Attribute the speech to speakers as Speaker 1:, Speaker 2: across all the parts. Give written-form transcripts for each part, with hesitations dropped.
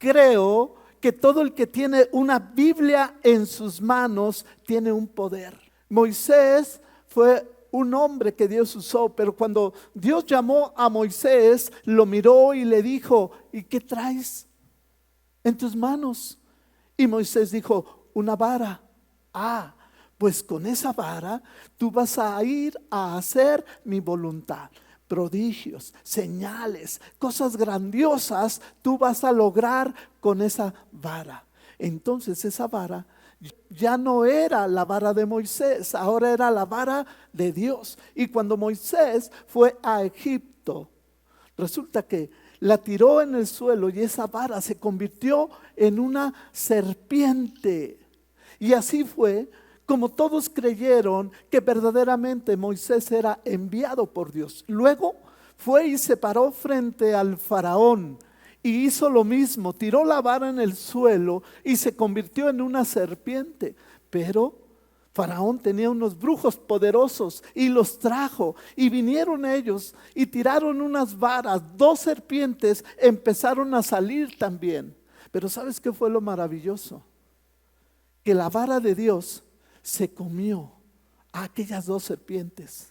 Speaker 1: creo que todo el que tiene una Biblia en sus manos tiene un poder. Moisés fue un hombre que Dios usó, pero cuando Dios llamó a Moisés, lo miró y le dijo: ¿y qué traes en tus manos? Y Moisés dijo: una vara. Pues con esa vara tú vas a ir a hacer mi voluntad. Prodigios, señales, cosas grandiosas tú vas a lograr con esa vara. Entonces esa vara ya no era la vara de Moisés, ahora era la vara de Dios. Y cuando Moisés fue a Egipto, resulta que la tiró en el suelo y esa vara se convirtió en una serpiente. Y así fue como todos creyeron que verdaderamente Moisés era enviado por Dios. Luego fue y se paró frente al faraón y hizo lo mismo, tiró la vara en el suelo y se convirtió en una serpiente. Pero Faraón tenía unos brujos poderosos y los trajo, y vinieron ellos y tiraron unas varas, 2 serpientes empezaron a salir también. Pero ¿sabes qué fue lo maravilloso? Que la vara de Dios se comió a aquellas 2 serpientes.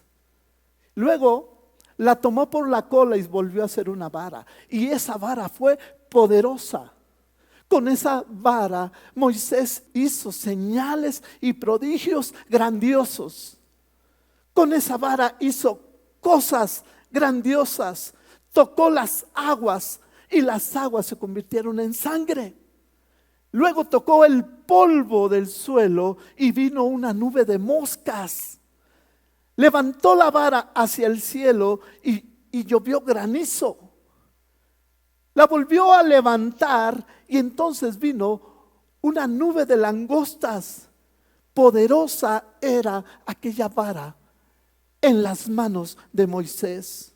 Speaker 1: Luego la tomó por la cola y volvió a hacer una vara. Y esa vara fue poderosa. Con esa vara Moisés hizo señales y prodigios grandiosos. Con esa vara hizo cosas grandiosas. Tocó las aguas y las aguas se convirtieron en sangre. Luego tocó el polvo del suelo y vino una nube de moscas. Levantó la vara hacia el cielo y llovió granizo. La volvió a levantar y entonces vino una nube de langostas. Poderosa era aquella vara en las manos de Moisés.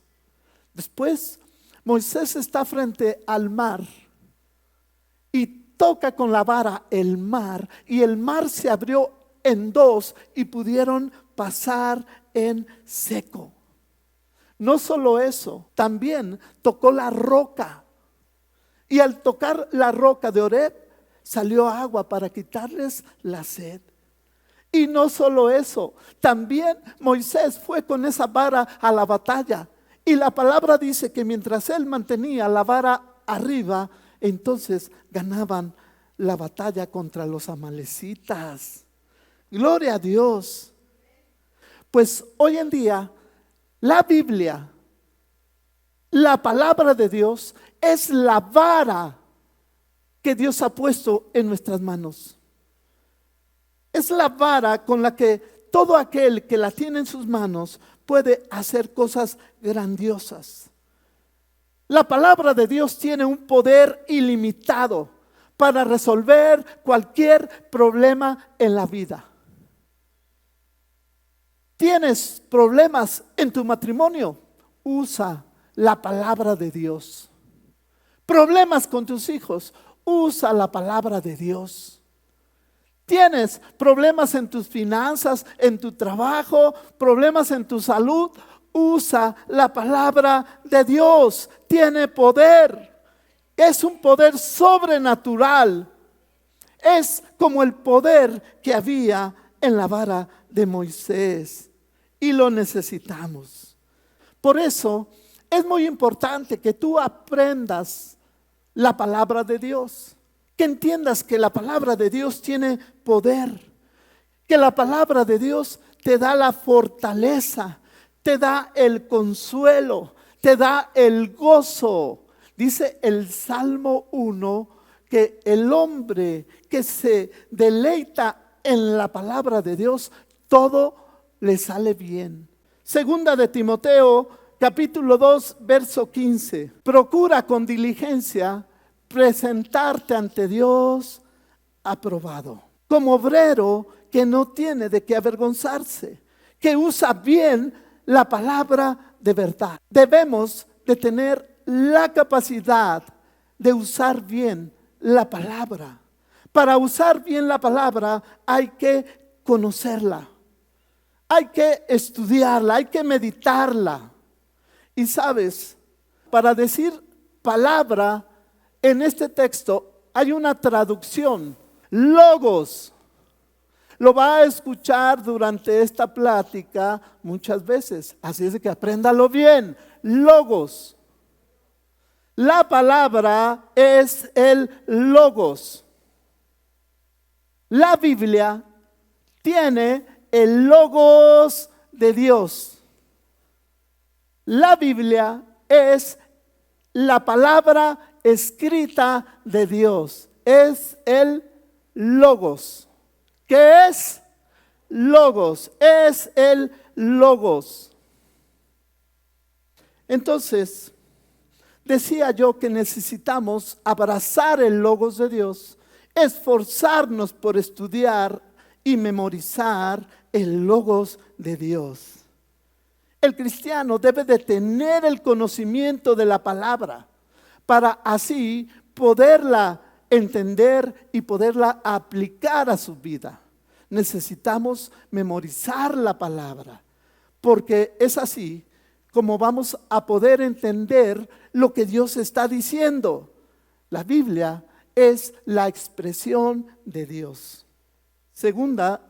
Speaker 1: Después Moisés está frente al mar y toca con la vara el mar, y el mar se abrió en 2 y pudieron pasar en seco. No solo eso, también tocó la roca, y al tocar la roca de Oreb salió agua para quitarles la sed. Y no solo eso, también Moisés fue con esa vara a la batalla, y la palabra dice que mientras él mantenía la vara arriba, entonces ganaban la batalla contra los amalecitas. Gloria a Dios. Pues hoy en día la Biblia, la palabra de Dios, es la vara que Dios ha puesto en nuestras manos. Es la vara con la que todo aquel que la tiene en sus manos puede hacer cosas grandiosas. La palabra de Dios tiene un poder ilimitado para resolver cualquier problema en la vida. ¿Tienes problemas en tu matrimonio? Usa la palabra de Dios. Problemas con tus hijos, usa la palabra de Dios. ¿Tienes problemas en tus finanzas, en tu trabajo, problemas en tu salud? Usa la palabra de Dios. Tiene poder. Es un poder sobrenatural. Es como el poder que había en la vara de Moisés. Y lo necesitamos. Por eso es muy importante que tú aprendas la palabra de Dios. Que entiendas que la palabra de Dios tiene poder. Que la palabra de Dios te da la fortaleza, te da el consuelo, te da el gozo. Dice el Salmo 1 que el hombre que se deleita en la palabra de Dios, todo le sale bien. Segunda de Timoteo, capítulo 2, verso 15. Procura con diligencia presentarte ante Dios aprobado, como obrero que no tiene de qué avergonzarse, que usa bien la palabra de verdad. Debemos de tener la capacidad de usar bien la palabra. Para usar bien la palabra hay que conocerla, hay que estudiarla, hay que meditarla. Y sabes, para decir palabra en este texto hay una traducción, logos. Lo va a escuchar durante esta plática muchas veces, así es que apréndalo bien, logos. La palabra es el logos. La Biblia tiene el logos de Dios. La Biblia es la palabra escrita de Dios. Es el logos. ¿Qué es? Logos. Es el logos. Entonces, decía yo que necesitamos abrazar el logos de Dios, esforzarnos por estudiar y memorizar el logos de Dios. El cristiano debe de tener el conocimiento de la palabra para así poderla entender y poderla aplicar a su vida. Necesitamos memorizar la palabra, porque es así como vamos a poder entender lo que Dios está diciendo. La Biblia es la expresión de Dios. Segunda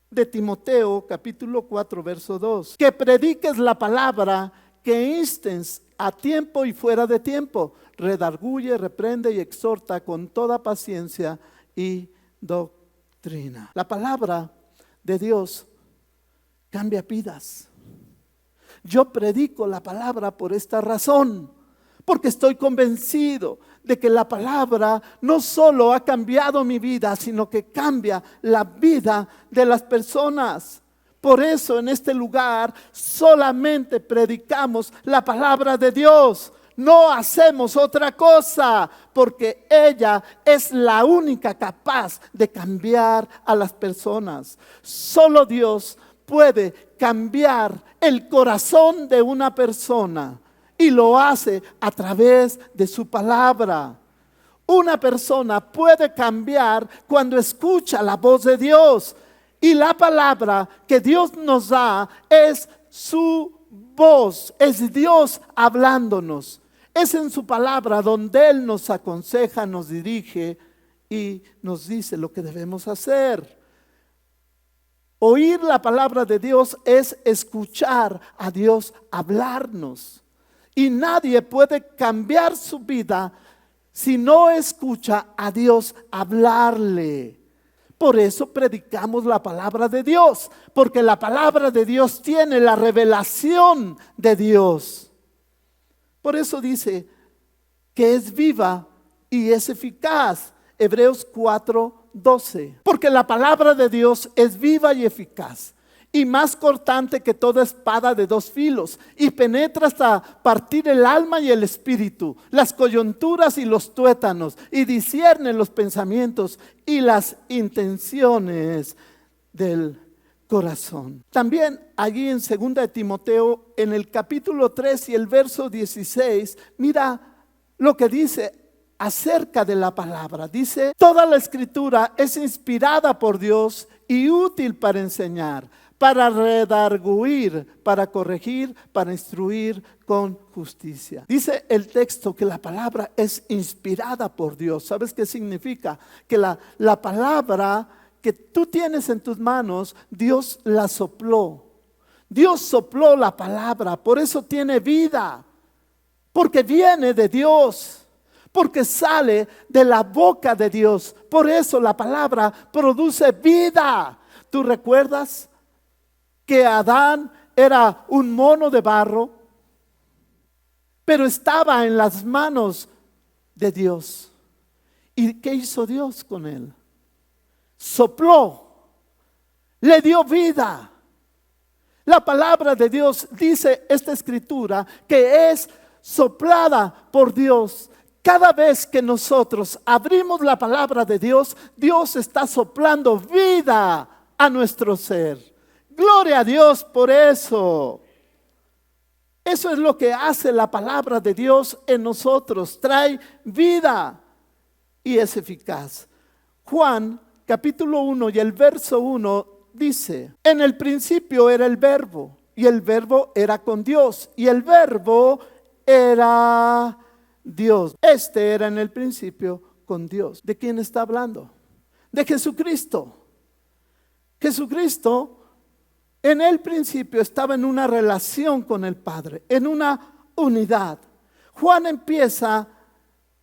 Speaker 1: de Timoteo, capítulo 4, verso 2. Que prediques la palabra, que instes a tiempo y fuera de tiempo. Redarguye, reprende y exhorta con toda paciencia y doctrina. La palabra de Dios cambia vidas. Yo predico la palabra por esta razón, porque estoy convencido de que la palabra no solo ha cambiado mi vida, sino que cambia la vida de las personas. Por eso en este lugar solamente predicamos la palabra de Dios. No hacemos otra cosa, porque ella es la única capaz de cambiar a las personas. Solo Dios puede cambiar el corazón de una persona, y lo hace a través de su palabra. Una persona puede cambiar cuando escucha la voz de Dios, y la palabra que Dios nos da es su voz, es Dios hablándonos. Es en su palabra donde Él nos aconseja, nos dirige y nos dice lo que debemos hacer. Oír la palabra de Dios es escuchar a Dios hablarnos. Y nadie puede cambiar su vida si no escucha a Dios hablarle. Por eso predicamos la palabra de Dios, porque la palabra de Dios tiene la revelación de Dios. Por eso dice que es viva y es eficaz. Hebreos 4:12. Porque la palabra de Dios es viva y eficaz, y más cortante que toda espada de dos filos, y penetra hasta partir el alma y el espíritu, las coyunturas y los tuétanos, y discierne los pensamientos y las intenciones del corazón. También allí en 2 de Timoteo, en el capítulo 3 y el verso 16, mira lo que dice acerca de la palabra. Dice: toda la escritura es inspirada por Dios y útil para enseñar, para redarguir, para corregir, para instruir con justicia. Dice el texto que la palabra es inspirada por Dios. ¿Sabes qué significa? Que la palabra que tú tienes en tus manos, Dios la sopló. Dios sopló la palabra, por eso tiene vida, porque viene de Dios, porque sale de la boca de Dios. Por eso la palabra produce vida. ¿Tú recuerdas que Adán era un mono de barro, pero estaba en las manos de Dios? ¿Y qué hizo Dios con él? Sopló, le dio vida. La palabra de Dios, dice esta escritura, que es soplada por Dios. Cada vez que nosotros abrimos la palabra de Dios, Dios está soplando vida a nuestro ser. Gloria a Dios por eso. Eso es lo que hace la palabra de Dios en nosotros. Trae vida y es eficaz. Juan capítulo 1 y el verso 1 dice: en el principio era el verbo, y el verbo era con Dios, y el verbo era Dios. Este era en el principio con Dios. ¿De quién está hablando? De Jesucristo. Jesucristo en el principio estaba en una relación con el Padre, en una unidad. Juan empieza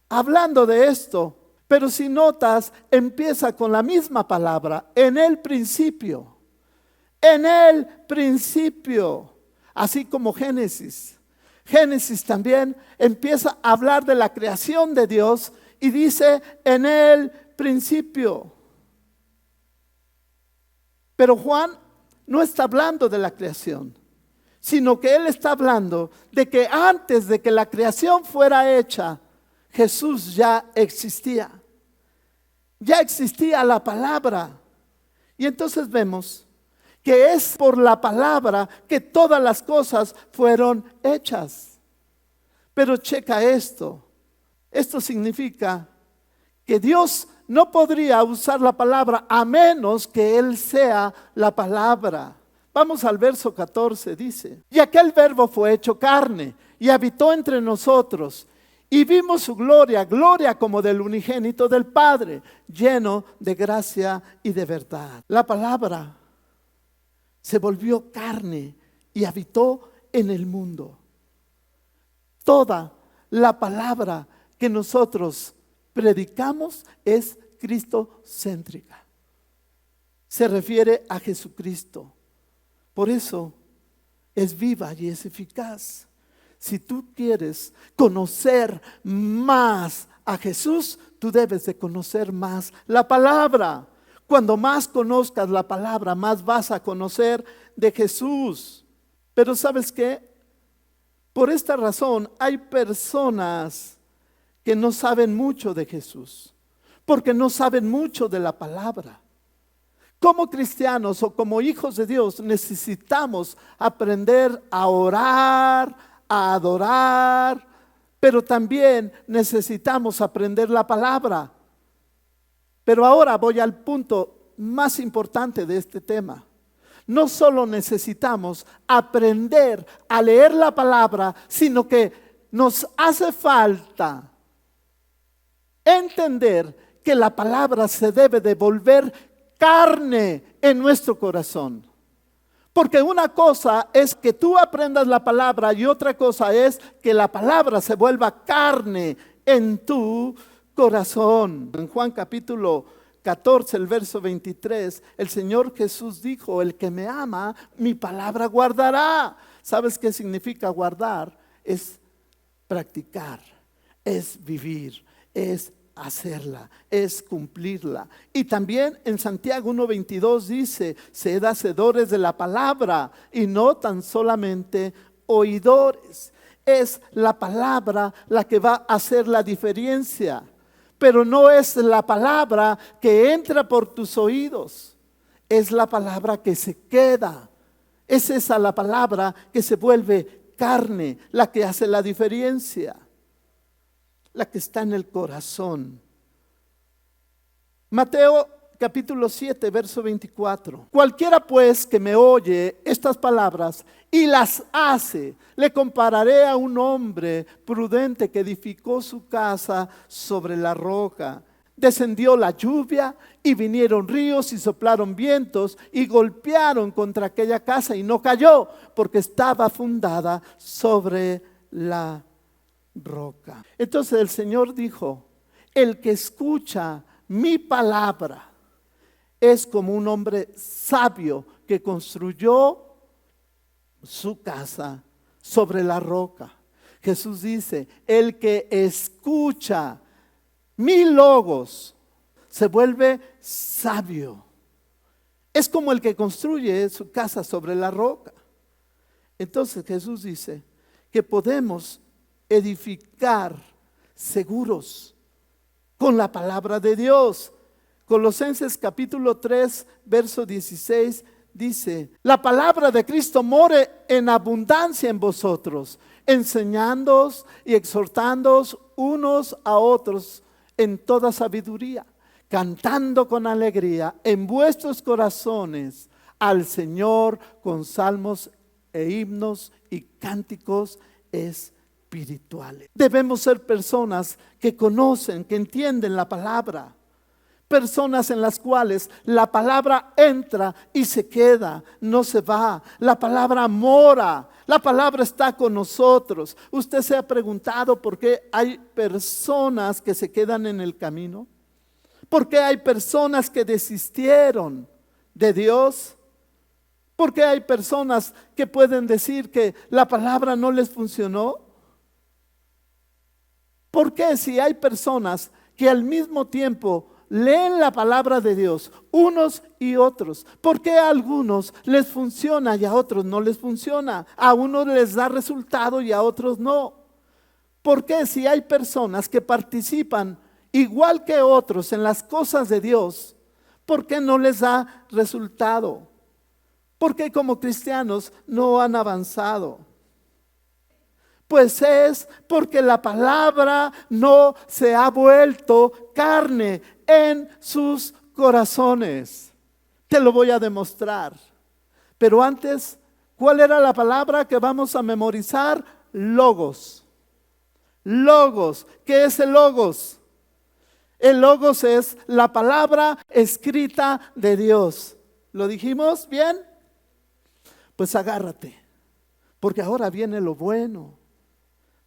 Speaker 1: hablando de esto, pero si notas, empieza con la misma palabra, en el principio. En el principio, así como Génesis. Génesis también empieza a hablar de la creación de Dios y dice en el principio. Pero Juan no está hablando de la creación, sino que él está hablando de que antes de que la creación fuera hecha, Jesús ya existía. Ya existía la palabra. Y entonces vemos que es por la palabra que todas las cosas fueron hechas. Pero checa esto. Esto significa que Dios no podría usar la palabra a menos que Él sea la palabra. Vamos al verso 14, dice: y aquel verbo fue hecho carne y habitó entre nosotros. Y vimos su gloria, gloria como del unigénito del Padre, lleno de gracia y de verdad. La palabra se volvió carne y habitó en el mundo. Toda la palabra que nosotros predicamos es cristocéntrica. Se refiere a Jesucristo. Por eso es viva y es eficaz. Si tú quieres conocer más a Jesús, tú debes de conocer más la palabra. Cuando más conozcas la palabra, más vas a conocer de Jesús. Pero ¿sabes qué? Por esta razón hay personas que no saben mucho de Jesús, porque no saben mucho de la palabra. Como cristianos o como hijos de Dios necesitamos aprender a orar, a adorar, pero también necesitamos aprender la palabra. Pero ahora voy al punto más importante de este tema. No solo necesitamos aprender a leer la palabra, sino que nos hace falta entender que la palabra se debe de volver carne en nuestro corazón. Porque una cosa es que tú aprendas la palabra y otra cosa es que la palabra se vuelva carne en tu corazón. En Juan capítulo 14, el verso 23, el Señor Jesús dijo: el que me ama, mi palabra guardará. ¿Sabes qué significa guardar? Es practicar, es vivir, es hacerla, es cumplirla. Y también en Santiago 1:22 dice: sed hacedores de la palabra y no tan solamente oidores. Es la palabra la que va a hacer la diferencia, pero no es la palabra que entra por tus oídos, es la palabra que se queda. Es esa la palabra que se vuelve carne, la que hace la diferencia, la que está en el corazón. Mateo capítulo 7, verso 24. Cualquiera pues que me oye estas palabras y las hace, le compararé a un hombre prudente que edificó su casa sobre la roca. Descendió la lluvia y vinieron ríos y soplaron vientos y golpearon contra aquella casa y no cayó, porque estaba fundada sobre la roca. Entonces el Señor dijo: el que escucha mi palabra es como un hombre sabio que construyó su casa sobre la roca. Jesús dice: el que escucha mi logos se vuelve sabio. Es como el que construye su casa sobre la roca. Entonces Jesús dice que podemos edificar seguros con la palabra de Dios. Colosenses capítulo 3, verso 16 dice: la palabra de Cristo more en abundancia en vosotros, enseñándoos y exhortándoos unos a otros en toda sabiduría, cantando con alegría en vuestros corazones al Señor con salmos e himnos y cánticos espirituales. espirituales. Debemos ser personas que conocen, que entienden la palabra. Personas en las cuales la palabra entra y se queda, no se va. La palabra mora, la palabra está con nosotros. ¿Usted se ha preguntado por qué hay personas que se quedan en el camino? ¿Por qué hay personas que desistieron de Dios? ¿Por qué hay personas que pueden decir que la palabra no les funcionó? ¿Por qué si hay personas que al mismo tiempo leen la palabra de Dios, unos y otros? ¿Por qué a algunos les funciona y a otros no les funciona? A unos les da resultado y a otros no. ¿Por qué si hay personas que participan igual que otros en las cosas de Dios, por qué no les da resultado? ¿Por qué como cristianos no han avanzado? Pues es porque la palabra no se ha vuelto carne en sus corazones. Te lo voy a demostrar. Pero antes, ¿cuál era la palabra que vamos a memorizar? Logos. Logos. ¿Qué es el logos? El logos es la palabra escrita de Dios. ¿Lo dijimos bien? Pues agárrate, porque ahora viene lo bueno.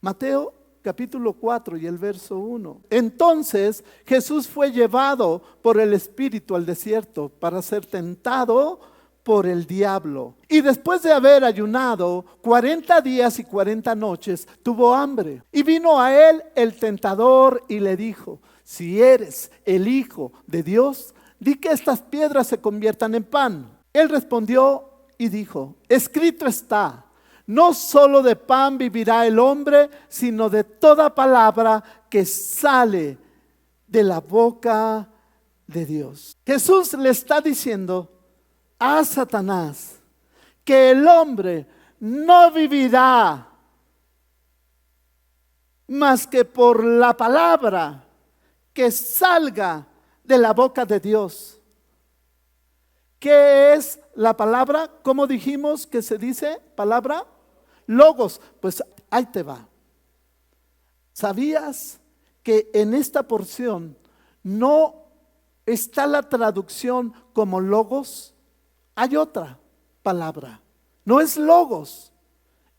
Speaker 1: Mateo capítulo 4 y el verso 1. Entonces Jesús fue llevado por el Espíritu al desierto para ser tentado por el diablo. Y después de haber ayunado 40 días y 40 noches, tuvo hambre. Y vino a él el tentador y le dijo: si eres el Hijo de Dios, di que estas piedras se conviertan en pan. Él respondió y dijo: escrito está, no solo de pan vivirá el hombre, sino de toda palabra que sale de la boca de Dios. Jesús le está diciendo a Satanás que el hombre no vivirá más que por la palabra que salga de la boca de Dios. ¿Qué es la palabra? ¿Cómo dijimos que se dice palabra? Logos. Pues ahí te va. ¿Sabías que en esta porción no está la traducción como logos? Hay otra palabra. No es logos,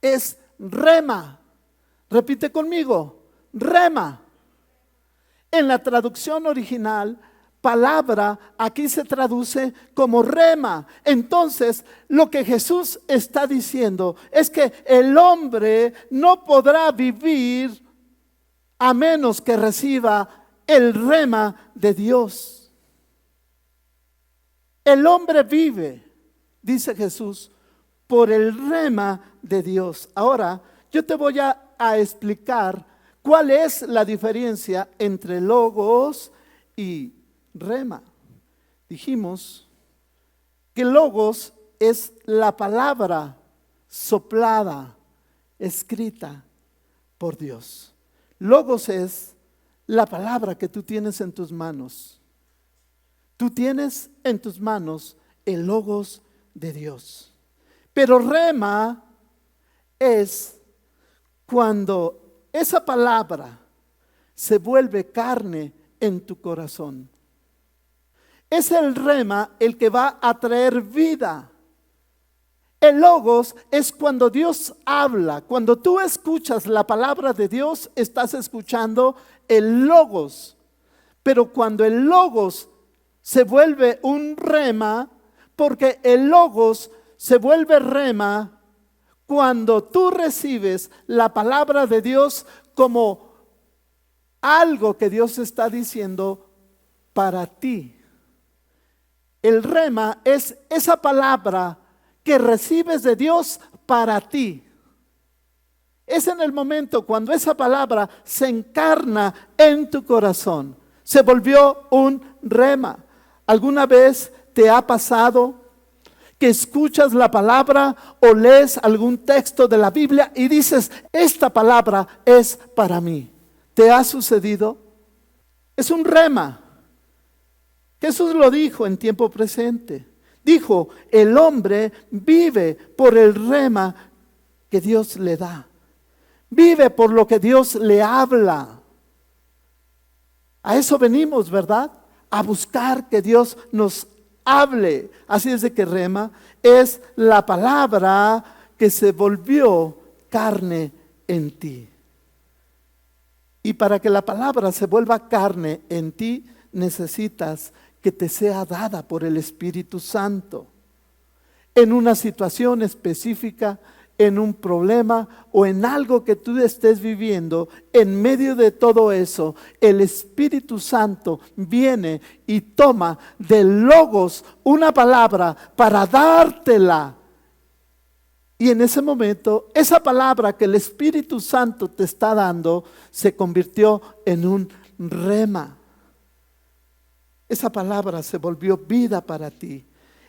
Speaker 1: es rema. Repite conmigo, rema. En la traducción original, palabra aquí se traduce como rema. Entonces, lo que Jesús está diciendo es que el hombre no podrá vivir a menos que reciba el rema de Dios. El hombre vive, dice Jesús, por el rema de Dios. Ahora, yo te voy a explicar cuál es la diferencia entre logos y rema. Dijimos que logos es la palabra soplada, escrita por Dios. Logos es la palabra que tú tienes en tus manos. Tú tienes en tus manos el logos de Dios. Pero rema es cuando esa palabra se vuelve carne en tu corazón. Es el rema el que va a traer vida. El logos es cuando Dios habla. Cuando tú escuchas la palabra de Dios, estás escuchando el logos. Pero cuando el logos se vuelve un rema, porque el logos se vuelve rema cuando tú recibes la palabra de Dios como algo que Dios está diciendo para ti. El rema es esa palabra que recibes de Dios para ti. Es en el momento cuando esa palabra se encarna en tu corazón. Se volvió un rema. ¿Alguna vez te ha pasado que escuchas la palabra o lees algún texto de la Biblia y dices: esta palabra es para mí? ¿Te ha sucedido? Es un rema. Jesús lo dijo en tiempo presente. Dijo: el hombre vive por el rema que Dios le da. Vive por lo que Dios le habla. A eso venimos, ¿verdad? A buscar que Dios nos hable. Así es de que rema es la palabra que se volvió carne en ti. Y para que la palabra se vuelva carne en ti, necesitas que te sea dada por el Espíritu Santo. En una situación específica, en un problema o en algo que tú estés viviendo, en medio de todo eso, el Espíritu Santo viene y toma del logos una palabra para dártela. Y en ese momento, esa palabra que el Espíritu Santo te está dando se convirtió en un rema. Esa palabra se volvió vida para ti.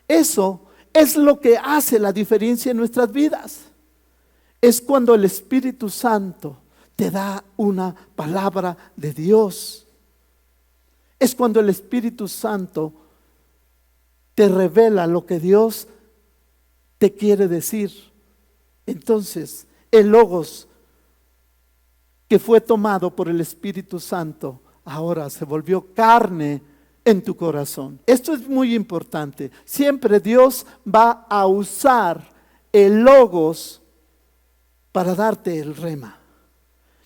Speaker 1: Eso es lo que hace la diferencia en nuestras vidas. Es cuando el Espíritu Santo te da una palabra de Dios. Es cuando el Espíritu Santo te revela lo que Dios te quiere decir. Entonces, el logos que fue tomado por el Espíritu Santo ahora se volvió carne en tu corazón. Esto es muy importante. Siempre Dios va a usar el logos para darte el rema.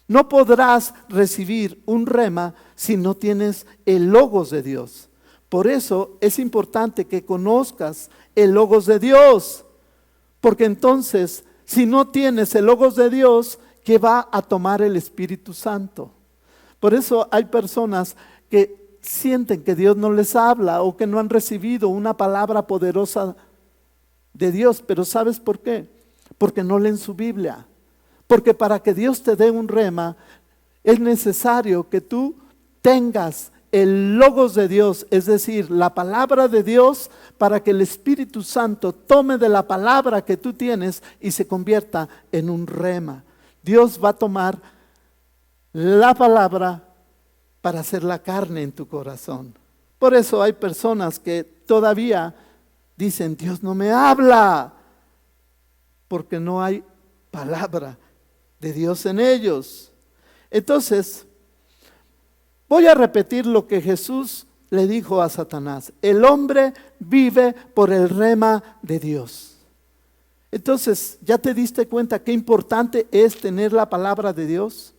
Speaker 1: No podrás recibir un rema si no tienes el logos de Dios. Por eso es importante que conozcas el logos de Dios, porque entonces, si no tienes el logos de Dios, ¿qué va a tomar el Espíritu Santo? Por eso hay personas que sienten que Dios no les habla o que no han recibido una palabra poderosa de Dios. Pero ¿sabes por qué? Porque no leen su Biblia. Porque para que Dios te dé un rema, es necesario que tú tengas el logos de Dios, es decir, la palabra de Dios, para que el Espíritu Santo tome de la palabra que tú tienes y se convierta en un rema. Dios va a tomar la palabra para hacer la carne en tu corazón. Por eso hay personas que todavía dicen, Dios no me habla, porque no hay palabra de Dios en ellos. Entonces, voy a repetir lo que Jesús le dijo a Satanás. El hombre vive por el rema de Dios. Entonces, ¿ya te diste cuenta qué importante es tener la palabra de Dios?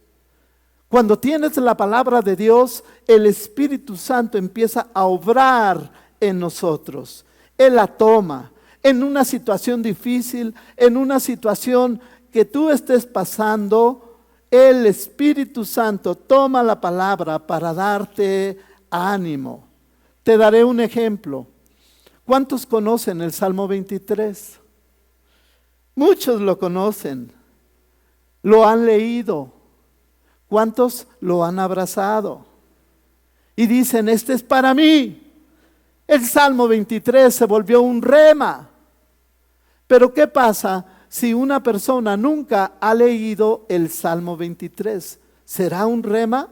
Speaker 1: Cuando tienes la palabra de Dios, el Espíritu Santo empieza a obrar en nosotros. Él la toma en una situación difícil, en una situación que tú estés pasando. El Espíritu Santo toma la palabra para darte ánimo. Te daré un ejemplo. ¿Cuántos conocen el Salmo 23? Muchos lo conocen, lo han leído. ¿Cuántos lo han abrazado? Y dicen, este es para mí. El Salmo 23 se volvió un rema. Pero ¿qué pasa si una persona nunca ha leído el Salmo 23? ¿Será un rema?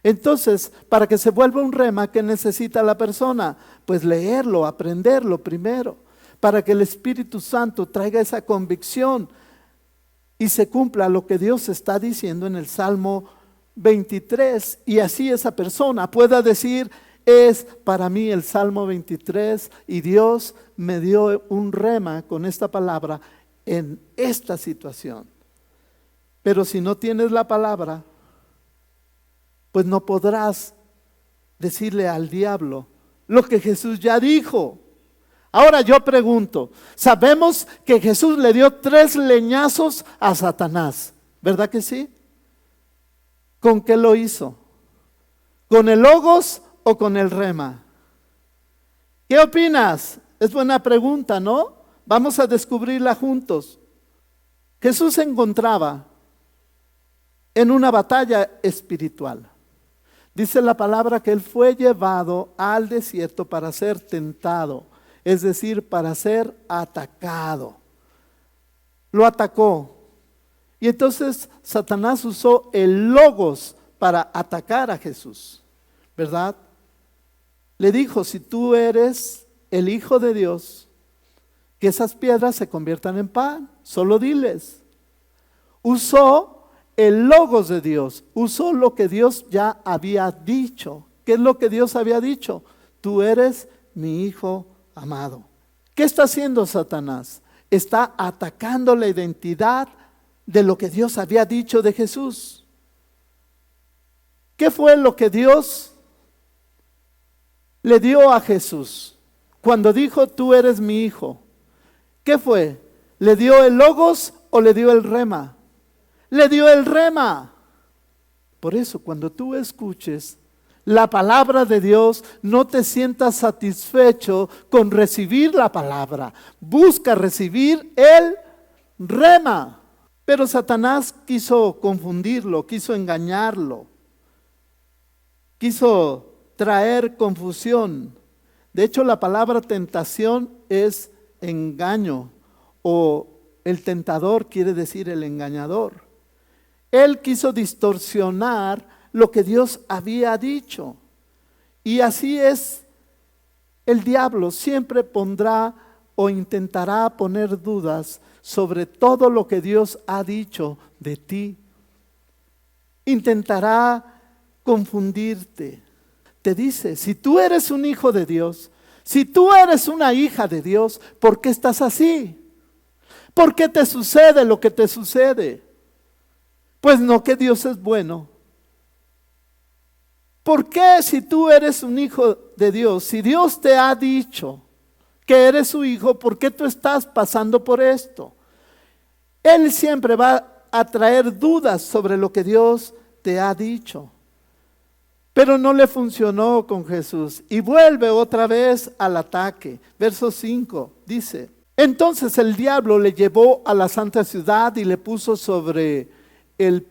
Speaker 1: Entonces, para que se vuelva un rema, ¿qué necesita la persona? Pues leerlo, aprenderlo primero, para que el Espíritu Santo traiga esa convicción y se cumpla lo que Dios está diciendo en el Salmo 23. Y así esa persona pueda decir, es para mí el Salmo 23 y Dios me dio un rema con esta palabra en esta situación. Pero si no tienes la palabra, pues no podrás decirle al diablo lo que Jesús ya dijo. Ahora yo pregunto, sabemos que Jesús le dio 3 leñazos a Satanás, ¿verdad que sí? ¿Con qué lo hizo? ¿Con el logos o con el rema? ¿Qué opinas? Es buena pregunta, ¿no? Vamos a descubrirla juntos. Jesús se encontraba en una batalla espiritual. Dice la palabra que Él fue llevado al desierto para ser tentado, es decir, para ser atacado. Lo atacó. Y entonces Satanás usó el logos para atacar a Jesús, ¿verdad? Le dijo, si tú eres el Hijo de Dios, que esas piedras se conviertan en pan, solo diles. Usó el logos de Dios, usó lo que Dios ya había dicho. ¿Qué es lo que Dios había dicho? Tú eres mi hijo amado. ¿Qué está haciendo Satanás? Está atacando la identidad de lo que Dios había dicho de Jesús. ¿Qué fue lo que Dios le dio a Jesús cuando dijo tú eres mi hijo? ¿Qué fue? ¿Le dio el logos o le dio el rema? Le dio el rema. Por eso cuando tú escuches la palabra de Dios, no te sientas satisfecho con recibir la palabra. Busca recibir el rema. Pero Satanás quiso confundirlo, quiso engañarlo, quiso traer confusión. De hecho, la palabra tentación es engaño, o el tentador quiere decir el engañador. Él quiso distorsionar lo que Dios había dicho. Y así es, el diablo siempre pondrá o intentará poner dudas sobre todo lo que Dios ha dicho de ti. Intentará confundirte. Te dice, si tú eres un hijo de Dios, si tú eres una hija de Dios, ¿por qué estás así? ¿Por qué te sucede lo que te sucede? Pues no, que Dios es bueno. ¿Por qué si tú eres un hijo de Dios, si Dios te ha dicho que eres su hijo, por qué tú estás pasando por esto? Él siempre va a traer dudas sobre lo que Dios te ha dicho. Pero no le funcionó con Jesús y vuelve otra vez al ataque. Verso 5 dice, entonces el diablo le llevó a la santa ciudad y le puso sobre el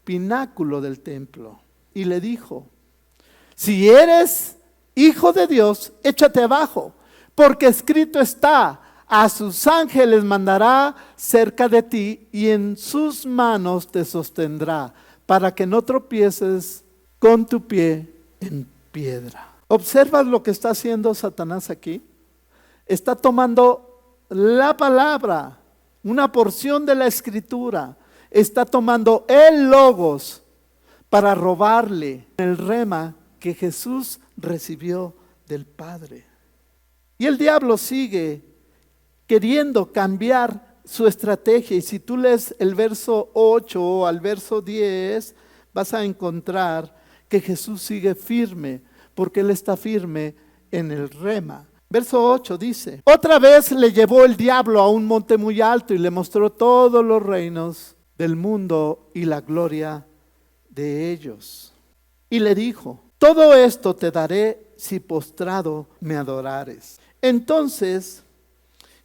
Speaker 1: pináculo del templo y le dijo, si eres hijo de Dios, échate abajo, porque escrito está, a sus ángeles mandará cerca de ti y en sus manos te sostendrá, para que no tropieces con tu pie en piedra. ¿Observas lo que está haciendo Satanás aquí? Está tomando la palabra, una porción de la escritura, está tomando el logos para robarle el rema que Jesús recibió del Padre. Y el diablo sigue queriendo cambiar su estrategia. Y si tú lees el verso 8 o al verso 10, vas a encontrar que Jesús sigue firme, porque Él está firme en el rema. Verso 8 dice, otra vez le llevó el diablo a un monte muy alto y le mostró todos los reinos del mundo y la gloria de ellos. Y le dijo, todo esto te daré si postrado me adorares. Entonces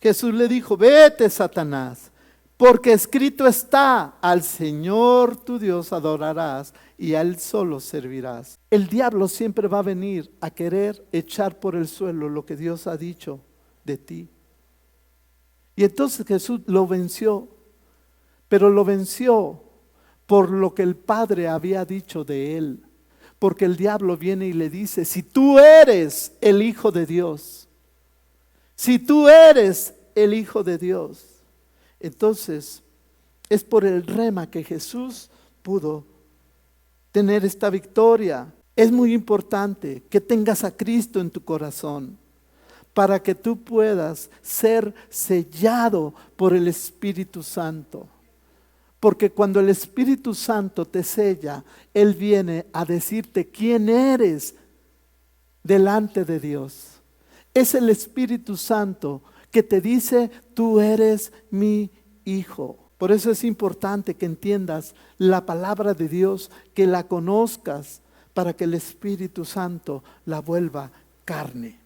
Speaker 1: Jesús le dijo, vete, Satanás, porque escrito está, al Señor tu Dios adorarás y a Él solo servirás. El diablo siempre va a venir a querer echar por el suelo lo que Dios ha dicho de ti. Y entonces Jesús lo venció, pero lo venció por lo que el Padre había dicho de Él. Porque el diablo viene y le dice, si tú eres el Hijo de Dios, si tú eres el Hijo de Dios, entonces es por el rema que Jesús pudo tener esta victoria. Es muy importante que tengas a Cristo en tu corazón para que tú puedas ser sellado por el Espíritu Santo. Porque cuando el Espíritu Santo te sella, Él viene a decirte quién eres delante de Dios. Es el Espíritu Santo que te dice, tú eres mi hijo. Por eso es importante que entiendas la palabra de Dios, que la conozcas, para que el Espíritu Santo la vuelva carne.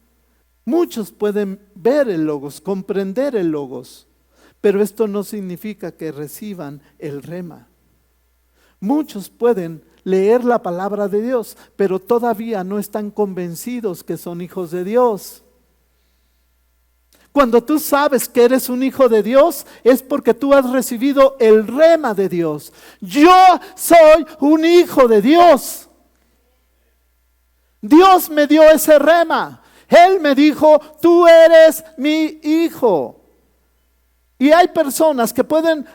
Speaker 1: Muchos pueden ver el logos, comprender el logos, pero esto no significa que reciban el rema. Muchos pueden leer la palabra de Dios, pero todavía no están convencidos que son hijos de Dios. Cuando tú sabes que eres un hijo de Dios, es porque tú has recibido el rema de Dios. Yo soy un hijo de Dios. Dios me dio ese rema. Él me dijo, tú eres mi hijo. Y hay personas que pueden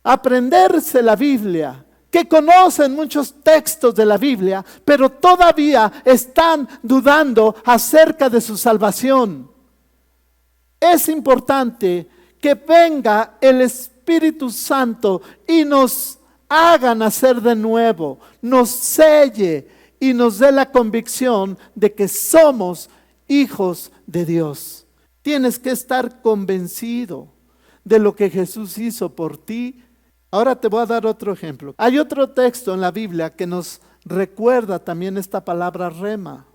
Speaker 1: aprenderse la Biblia, que conocen muchos textos de la Biblia, pero todavía están dudando acerca de su salvación. Es importante que venga el Espíritu Santo y nos haga nacer de nuevo, nos selle y nos dé la convicción de que somos hijos de Dios. Tienes que estar convencido de lo que Jesús hizo por ti. Ahora te voy a dar otro ejemplo. Hay otro texto en la Biblia que nos recuerda también esta palabra rema.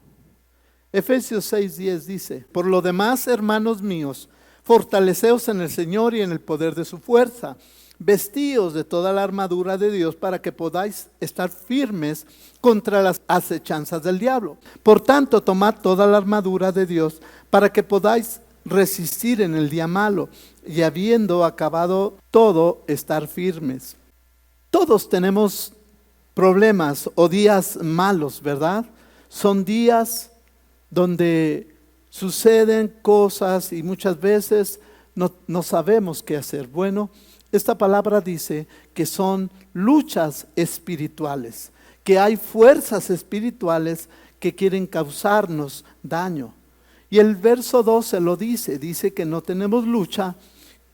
Speaker 1: Efesios 6:10 dice: por lo demás, hermanos míos, fortaleceos en el Señor y en el poder de su fuerza. Vestíos de toda la armadura de Dios para que podáis estar firmes contra las acechanzas del diablo. Por tanto, tomad toda la armadura de Dios para que podáis resistir en el día malo y habiendo acabado todo, estar firmes. Todos tenemos problemas o días malos, ¿verdad? Son días donde suceden cosas y muchas veces no sabemos qué hacer. Bueno, esta palabra dice que son luchas espirituales, que hay fuerzas espirituales que quieren causarnos daño. Y el verso 12 lo dice que no tenemos lucha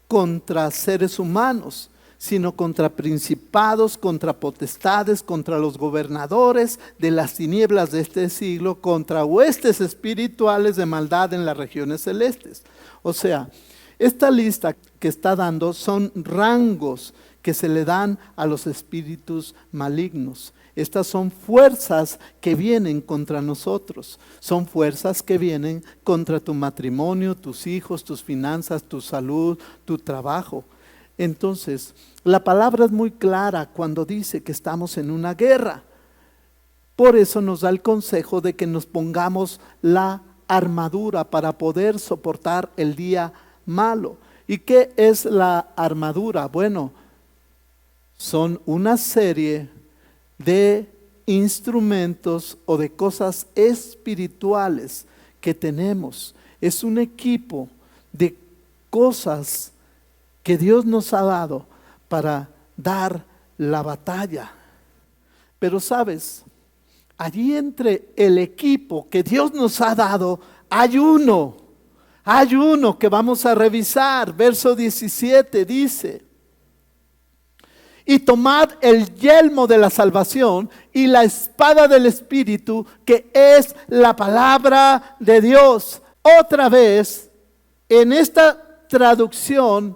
Speaker 1: contra seres humanos, sino contra principados, contra potestades, contra los gobernadores de las tinieblas de este siglo, contra huestes espirituales de maldad en las regiones celestes. O sea, esta lista que está dando son rangos que se le dan a los espíritus malignos. Estas son fuerzas que vienen contra nosotros, son fuerzas que vienen contra tu matrimonio, tus hijos, tus finanzas, tu salud, tu trabajo. Entonces, la palabra es muy clara cuando dice que estamos en una guerra. Por eso nos da el consejo de que nos pongamos la armadura para poder soportar el día malo. ¿Y qué es la armadura? Bueno, son una serie de instrumentos o de cosas espirituales que tenemos. Es un equipo de cosas que Dios nos ha dado para dar la batalla. Pero sabes, allí entre el equipo que Dios nos ha dado, hay uno que vamos a revisar. Verso 17 dice: y tomad el yelmo de la salvación y la espada del Espíritu, que es la palabra de Dios. Otra vez, en esta traducción,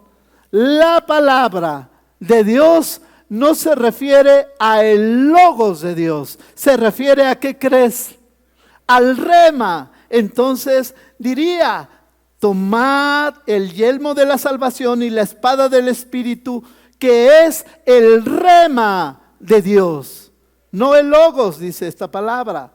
Speaker 1: la palabra de Dios no se refiere a el logos de Dios, se refiere a ¿qué crees? Al rema. Entonces diría: tomad el yelmo de la salvación y la espada del Espíritu, que es el rema de Dios, no el logos, dice esta palabra.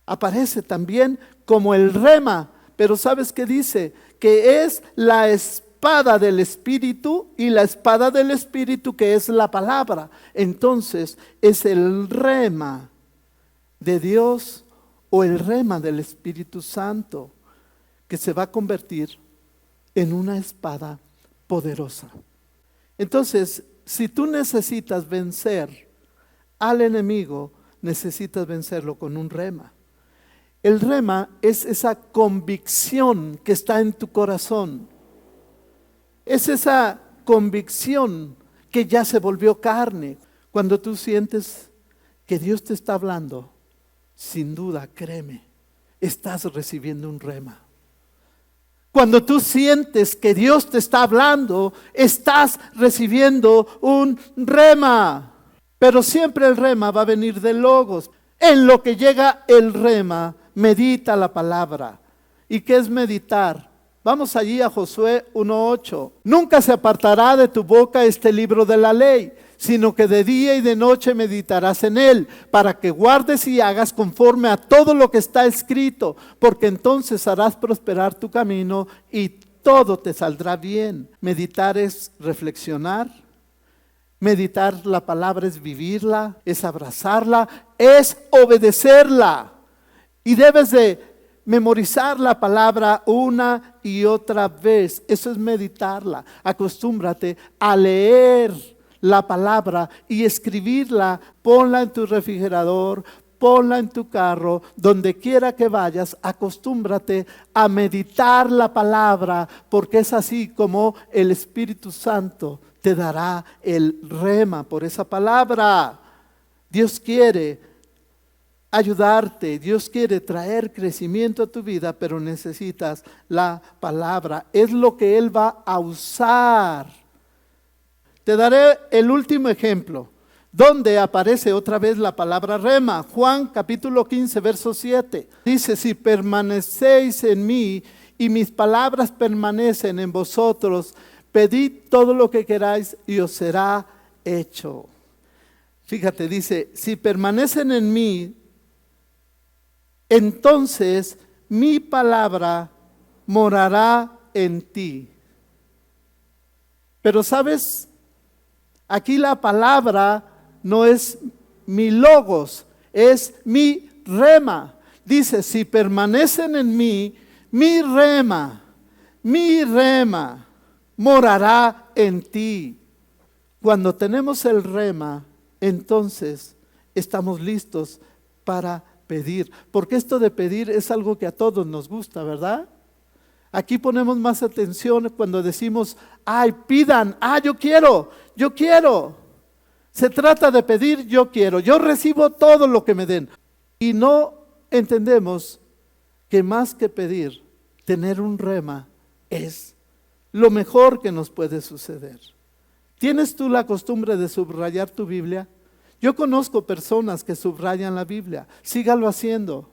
Speaker 1: Aparece también como el rema, pero ¿sabes qué dice? Que es la espada del Espíritu, y la espada del Espíritu que es la palabra. Entonces es el rema de Dios o el rema del Espíritu Santo que se va a convertir en una espada poderosa. Entonces, si tú necesitas vencer al enemigo, necesitas vencerlo con un rema. El rema es esa convicción que está en tu corazón. Es esa convicción que ya se volvió carne. Cuando tú sientes que Dios te está hablando, sin duda, créeme, estás recibiendo un rema. Cuando tú sientes que Dios te está hablando, estás recibiendo un rema. Pero siempre el rema va a venir de logos. En lo que llega el rema, medita la palabra. ¿Y qué es meditar? Vamos allí a Josué 1:8. Nunca se apartará de tu boca este libro de la ley, sino que de día y de noche meditarás en él, para que guardes y hagas conforme a todo lo que está escrito, porque entonces harás prosperar tu camino y todo te saldrá bien. Meditar es reflexionar. Meditar la palabra es vivirla, es abrazarla, es obedecerla. Y debes de memorizar la palabra una y otra vez. Eso es meditarla. Acostúmbrate a leer la palabra y escribirla. Ponla en tu refrigerador, ponla en tu carro, donde quiera que vayas. Acostúmbrate a meditar la palabra, porque es así como el Espíritu Santo te dará el rema por esa palabra. Dios quiere ayudarte, Dios quiere traer crecimiento a tu vida, pero necesitas la palabra. Es lo que Él va a usar. Te daré el último ejemplo, donde aparece otra vez la palabra rema. Juan capítulo 15, verso 7. Dice, si permanecéis en mí y mis palabras permanecen en vosotros, pedid todo lo que queráis y os será hecho. Fíjate, dice, si permanecen en mí, entonces mi palabra morará en ti. Pero sabes, aquí la palabra no es mi logos, es mi rema. Dice, si permanecen en mí, mi rema morará en ti. Cuando tenemos el rema, entonces estamos listos para pedir. Porque esto de pedir es algo que a todos nos gusta, ¿verdad? Aquí ponemos más atención cuando decimos, ay, pidan, yo quiero. Se trata de pedir, yo quiero, yo recibo todo lo que me den. Y no entendemos que más que pedir, tener un rema es lo mejor que nos puede suceder. ¿Tienes tú la costumbre de subrayar tu Biblia? Yo conozco personas que subrayan la Biblia. Sígalo haciendo,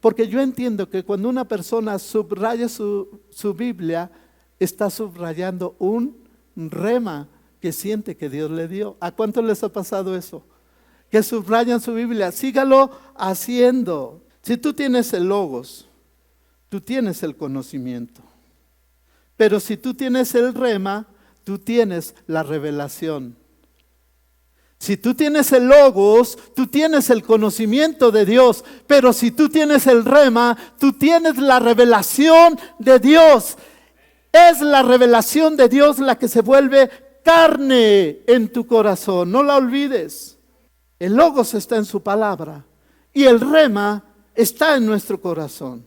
Speaker 1: porque yo entiendo que cuando una persona subraya su Biblia, está subrayando un rema que siente que Dios le dio. ¿A cuántos les ha pasado eso? Que subrayan su Biblia. Sígalo haciendo. Si tú tienes el logos, tú tienes el conocimiento. Pero si tú tienes el rema, tú tienes la revelación. Si tú tienes el logos, tú tienes el conocimiento de Dios. Pero si tú tienes el rema, tú tienes la revelación de Dios. Es la revelación de Dios la que se vuelve carne en tu corazón. No la olvides. El logos está en su palabra y el rema está en nuestro corazón.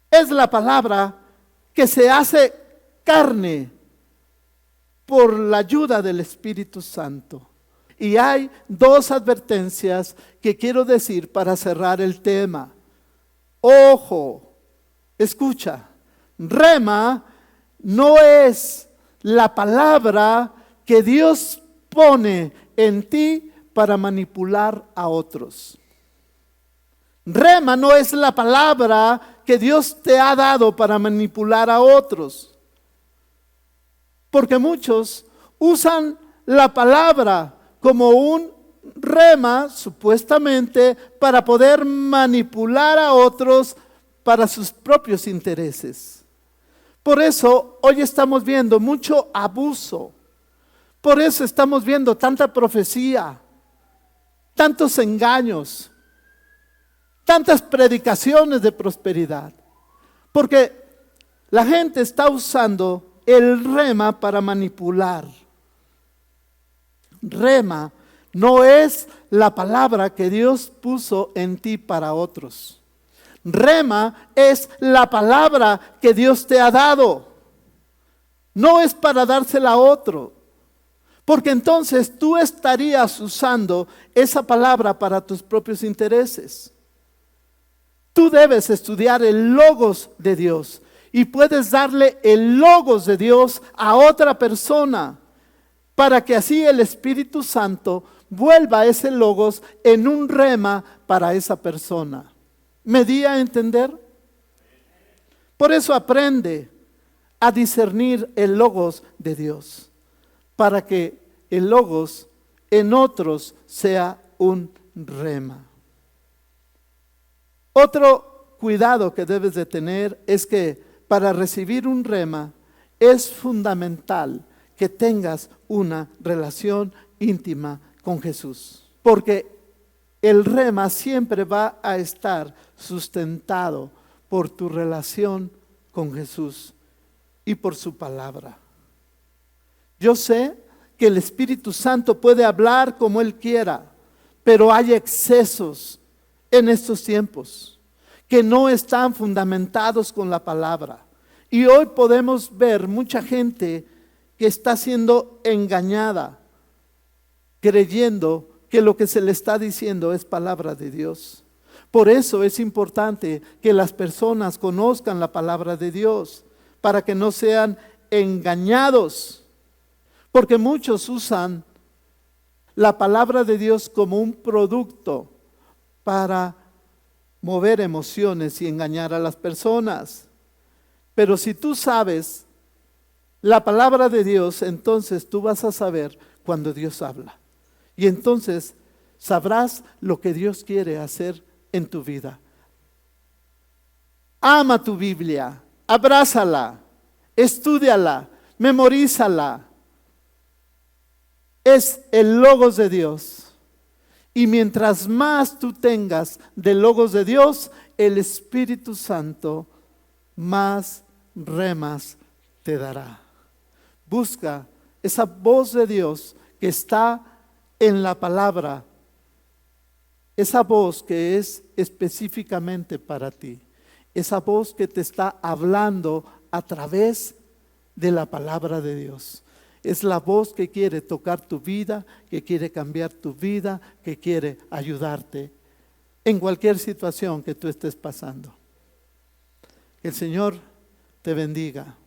Speaker 1: Es la palabra que se hace carne por la ayuda del Espíritu Santo. Y hay dos advertencias que quiero decir para cerrar el tema. Ojo, escucha, rema no es la palabra que Dios pone en ti para manipular a otros. Rema no es la palabra que Dios te ha dado para manipular a otros. Porque muchos usan la palabra como un rema, supuestamente, para poder manipular a otros para sus propios intereses. Por eso hoy estamos viendo mucho abuso. Por eso estamos viendo tanta profecía, tantos engaños, tantas predicaciones de prosperidad. Porque la gente está usando el rema para manipular. Rema no es la palabra que Dios puso en ti para otros. Rema es la palabra que Dios te ha dado. No es para dársela a otro. Porque entonces tú estarías usando esa palabra para tus propios intereses. Tú debes estudiar el logos de Dios. Y puedes darle el logos de Dios a otra persona para que así el Espíritu Santo vuelva ese logos en un rema para esa persona. ¿Me di a entender? Por eso aprende a discernir el logos de Dios, para que el logos en otros sea un rema. Otro cuidado que debes de tener es que para recibir un rema es fundamental que tengas una relación íntima con Jesús. Porque el rema siempre va a estar sustentado por tu relación con Jesús y por su palabra. Yo sé que el Espíritu Santo puede hablar como Él quiera, pero hay excesos en estos tiempos que no están fundamentados con la palabra. Y hoy podemos ver mucha gente que está siendo engañada, creyendo que lo que se le está diciendo es palabra de Dios. Por eso es importante que las personas conozcan la palabra de Dios, para que no sean engañados. Porque muchos usan la palabra de Dios como un producto para mover emociones y engañar a las personas. Pero si tú sabes la palabra de Dios, entonces tú vas a saber cuando Dios habla. Y entonces sabrás lo que Dios quiere hacer en tu vida. Ama tu Biblia, abrázala, estúdiala, memorízala. Es el Logos de Dios. Y mientras más tú tengas del Logos de Dios, el Espíritu Santo más remas te dará. Busca esa voz de Dios que está en la palabra, esa voz que es específicamente para ti, esa voz que te está hablando a través de la palabra de Dios. Es la voz que quiere tocar tu vida, que quiere cambiar tu vida, que quiere ayudarte en cualquier situación que tú estés pasando. Que el Señor te bendiga.